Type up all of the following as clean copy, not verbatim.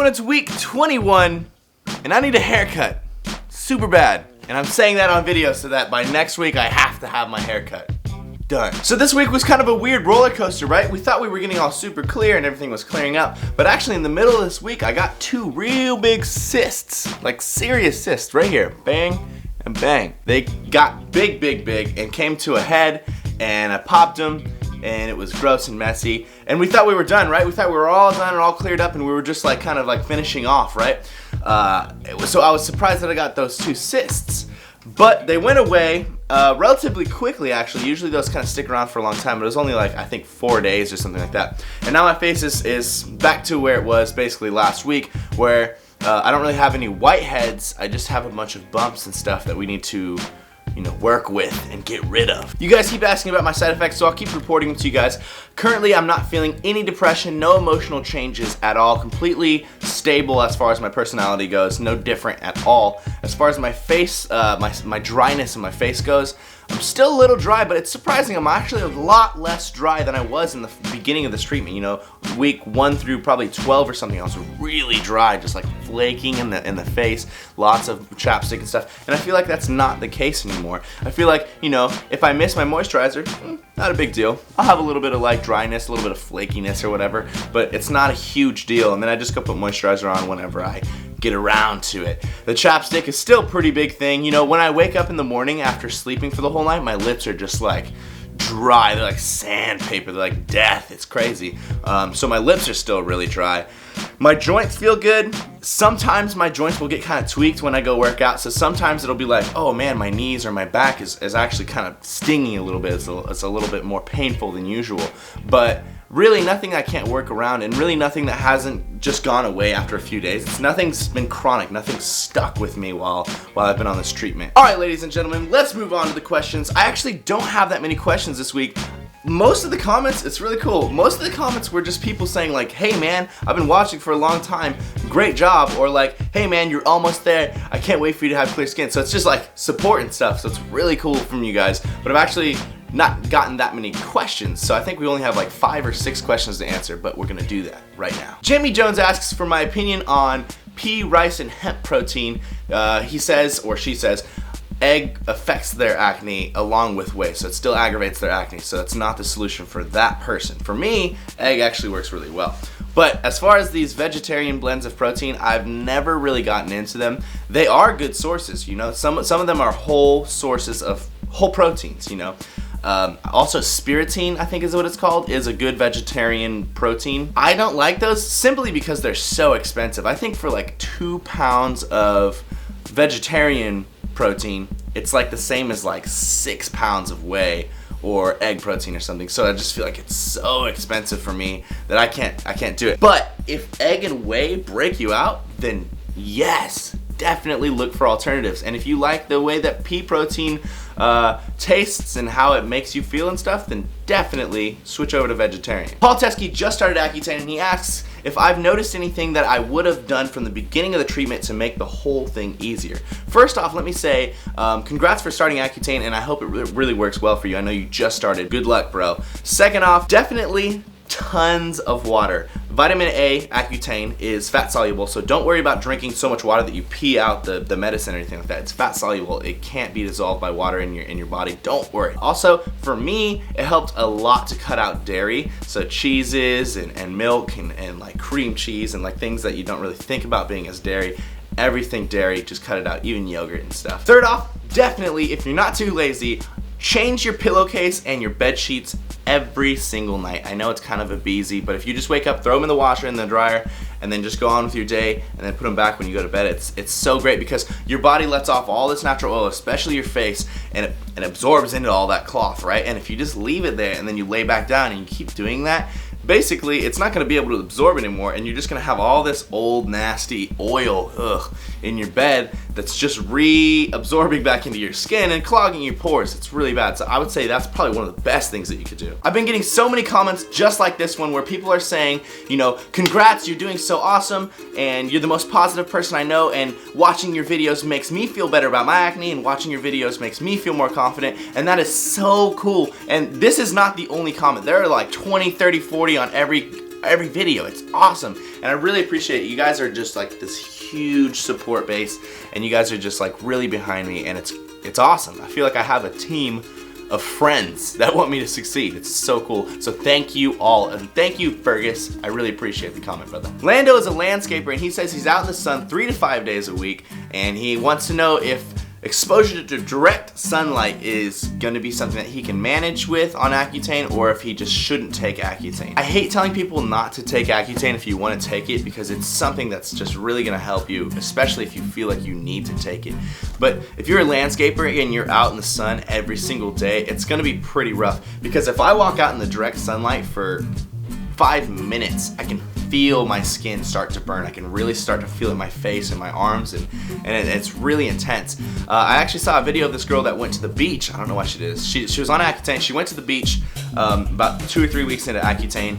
everyone, it's week 21, and I need a haircut. Super bad. And I'm saying that on video so that by next week I have to have my haircut done. So this week was kind of a weird roller coaster, right? We thought we were getting all super clear and everything was clearing up, but actually in the middle of this week I got two real big cysts, like serious cysts right here. Bang and bang. They got big and came to a head, and I popped them, and it was gross and messy. And we thought we were done, right? We thought we were all done and all cleared up, and we were just like kind of like finishing off, right? So I was surprised that I got those two cysts. But they went away relatively quickly, actually. Usually those kind of stick around for a long time, but it was only like, I think, 4 days or something like that. And now my face is back to where it was basically last week, where I don't really have any whiteheads. I just have a bunch of bumps and stuff that we need to, you know, work with and get rid of. You guys keep asking about my side effects, so I'll keep reporting them to you guys. Currently, I'm not feeling any depression, no emotional changes at all, completely stable as far as my personality goes, no different at all. As far as my face, my dryness in my face goes, I'm still a little dry, but it's surprising. I'm actually a lot less dry than I was in the beginning of this treatment. You know, week 1 through probably 12 or something, I was really dry, just like flaking in the face, lots of chapstick and stuff. And I feel like that's not the case anymore. I feel like, you know, if I miss my moisturizer, not a big deal. I'll have a little bit of like dryness, a little bit of flakiness or whatever, but it's not a huge deal. And then I just go put moisturizer on whenever I get around to it. The chapstick is still a pretty big thing. You know, when I wake up in the morning after sleeping for the whole night, my lips are just like dry. They're like sandpaper. They're like death. It's crazy. So my lips are still really dry. My joints feel good. Sometimes my joints will get kind of tweaked when I go work out. So sometimes it'll be like, oh man, my knees or my back is actually kind of stinging a little bit. It's a little bit more painful than usual. But really nothing I can't work around, and really nothing that hasn't just gone away after a few days. Nothing's been chronic, nothing's stuck with me while I've been on this treatment. Alright, ladies and gentlemen, let's move on to the questions. I actually don't have that many questions this week. Most of the comments, it's really cool, most of the comments were just people saying like, hey man, I've been watching for a long time, great job, or like, hey man, you're almost there, I can't wait for you to have clear skin. So it's just like support and stuff, so it's really cool from you guys. But I've actually not gotten that many questions, so I think we only have like 5 or 6 questions to answer, but we're gonna do that right now. Jamie Jones asks for my opinion on pea, rice, and hemp protein. He says, or she says, egg affects their acne along with whey, so it still aggravates their acne, so it's not the solution for that person. For me, egg actually works really well. But as far as these vegetarian blends of protein, I've never really gotten into them. They are good sources, you know. Some of them are whole sources of whole proteins, you know. Also spiritine, I think is what it's called, is a good vegetarian protein. I don't like those simply because they're so expensive. I think for like 2 pounds of vegetarian protein, it's like the same as like 6 pounds of whey or egg protein or something. So I just feel like it's so expensive for me that I can't do it. But if egg and whey break you out, then yes, definitely look for alternatives. And if you like the way that pea protein tastes and how it makes you feel and stuff, then definitely switch over to vegetarian. Paul Teskey just started Accutane, and he asks if I've noticed anything that I would have done from the beginning of the treatment to make the whole thing easier. First off, let me say congrats for starting Accutane, and I hope it really works well for you. I know you just started. Good luck, bro. Second off, definitely tons of water. Vitamin A, Accutane, is fat soluble, so don't worry about drinking so much water that you pee out the medicine or anything like that. It's fat soluble. It can't be dissolved by water in your body. Don't worry. Also, for me, it helped a lot to cut out dairy, so cheeses and milk and like cream cheese and like things that you don't really think about being as dairy. Everything dairy, just cut it out, even yogurt and stuff. Third off, definitely, if you're not too lazy, change your pillowcase and your bed sheets every single night. I know it's kind of a beezy, but if you just wake up, throw them in the washer and the dryer, and then just go on with your day, and then put them back when you go to bed, it's so great because your body lets off all this natural oil, especially your face, and it absorbs into all that cloth, right? And if you just leave it there and then you lay back down and you keep doing that, basically it's not going to be able to absorb anymore, and you're just going to have all this old nasty oil in your bed that's just reabsorbing back into your skin and clogging your pores. It's really bad. So I would say that's probably one of the best things that you could do. I've been getting so many comments just like this one where people are saying, you know, congrats, you're doing so awesome, and you're the most positive person I know, and watching your videos makes me feel better about my acne, and watching your videos makes me feel more confident, and that is so cool. And this is not the only comment. There are like 20, 30, 40 on every every video. It's awesome. And I really appreciate it. You guys are just like this huge support base, and you guys are just like really behind me, and it's awesome. I feel like I have a team of friends that want me to succeed. It's so cool. So thank you all, and thank you, Fergus. I really appreciate the comment, brother. Lando is a landscaper, and he says he's out in the sun 3 to 5 days a week, and he wants to know if exposure to direct sunlight is going to be something that he can manage with on Accutane, or if he just shouldn't take Accutane. I hate telling people not to take Accutane if you want to take it, because it's something that's just really going to help you, especially if you feel like you need to take it. But if you're a landscaper and you're out in the sun every single day, it's going to be pretty rough, because if I walk out in the direct sunlight for 5 minutes, I can feel my skin start to burn. I can really start to feel it in my face and my arms, and it's really intense. I actually saw a video of this girl that went to the beach. I don't know why she did this. She was on Accutane. She went to the beach about 2 or 3 weeks into Accutane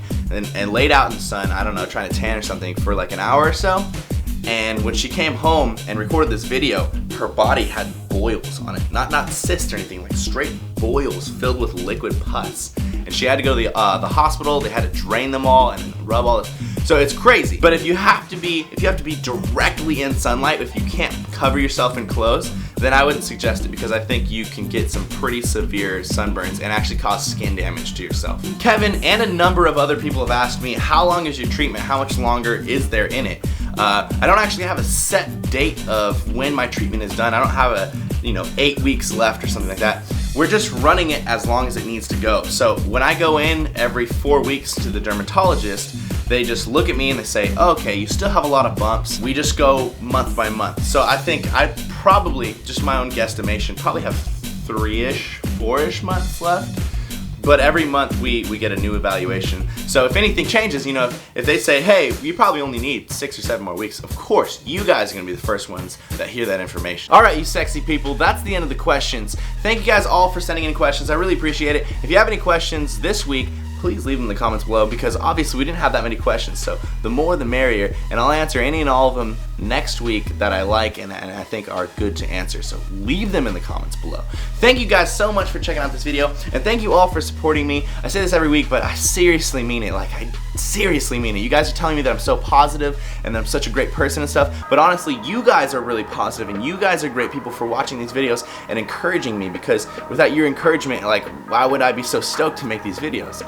and laid out in the sun, I don't know, trying to tan or something for like an hour or so. And when she came home and recorded this video, her body had boils on it. Not cysts or anything, like straight boils filled with liquid pus. And she had to go to the hospital. They had to drain them all and rub all this. So it's crazy. But if you have to be directly in sunlight, if you can't cover yourself in clothes, then I wouldn't suggest it, because I think you can get some pretty severe sunburns and actually cause skin damage to yourself. Kevin and a number of other people have asked me, how long is your treatment? How much longer is there in it? I don't actually have a set date of when my treatment is done. I don't have a 8 weeks left or something like that. We're just running it as long as it needs to go. So when I go in every 4 weeks to the dermatologist, they just look at me and they say, oh, okay, you still have a lot of bumps. We just go month by month. So I think I probably, just my own guesstimation, probably have 3-ish, 4-ish months left. But every month we get a new evaluation. So if anything changes, if they say, hey, you probably only need 6 or 7 more weeks, of course, you guys are gonna be the first ones that hear that information. All right, you sexy people, that's the end of the questions. Thank you guys all for sending in questions. I really appreciate it. If you have any questions this week, please leave them in the comments below, because obviously we didn't have that many questions, so the more the merrier, and I'll answer any and all of them next week that I like and I think are good to answer, so leave them in the comments below. Thank you guys so much for checking out this video, and thank you all for supporting me. I say this every week, but I seriously mean it. Like, I seriously mean it. You guys are telling me that I'm so positive and that I'm such a great person and stuff, but honestly, you guys are really positive, and you guys are great people for watching these videos and encouraging me, because without your encouragement, like, why would I be so stoked to make these videos?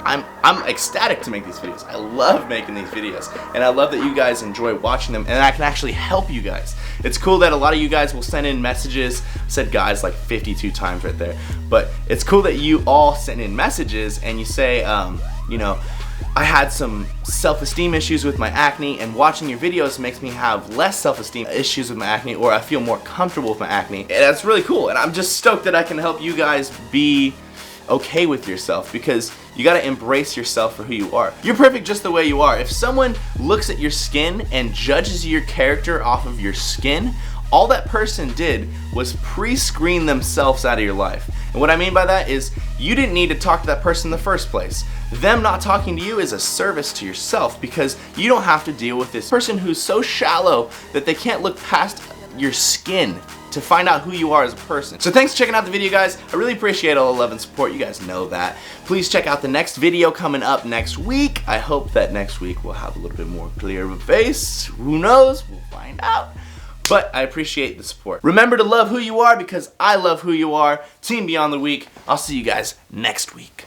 I'm ecstatic to make these videos. I love making these videos, and I love that you guys enjoy watching them, and I can actually help you guys. It's cool that a lot of you guys will send in messages. I said guys like 52 times right there, but it's cool that you all send in messages and you say, I had some self-esteem issues with my acne, and watching your videos makes me have less self-esteem issues with my acne, or I feel more comfortable with my acne. And that's really cool, and I'm just stoked that I can help you guys be okay with yourself, because you gotta embrace yourself for who you are. You're perfect just the way you are. If someone looks at your skin and judges your character off of your skin, all that person did was pre-screen themselves out of your life. And what I mean by that is, you didn't need to talk to that person in the first place. Them not talking to you is a service to yourself, because you don't have to deal with this person who's so shallow that they can't look past your skin to find out who you are as a person. So thanks for checking out the video, guys. I really appreciate all the love and support. You guys know that. Please check out the next video coming up next week. I hope that next week we'll have a little bit more clear of a face. Who knows? We'll find out. But I appreciate the support. Remember to love who you are, because I love who you are. Team Beyond the Week. I'll see you guys next week.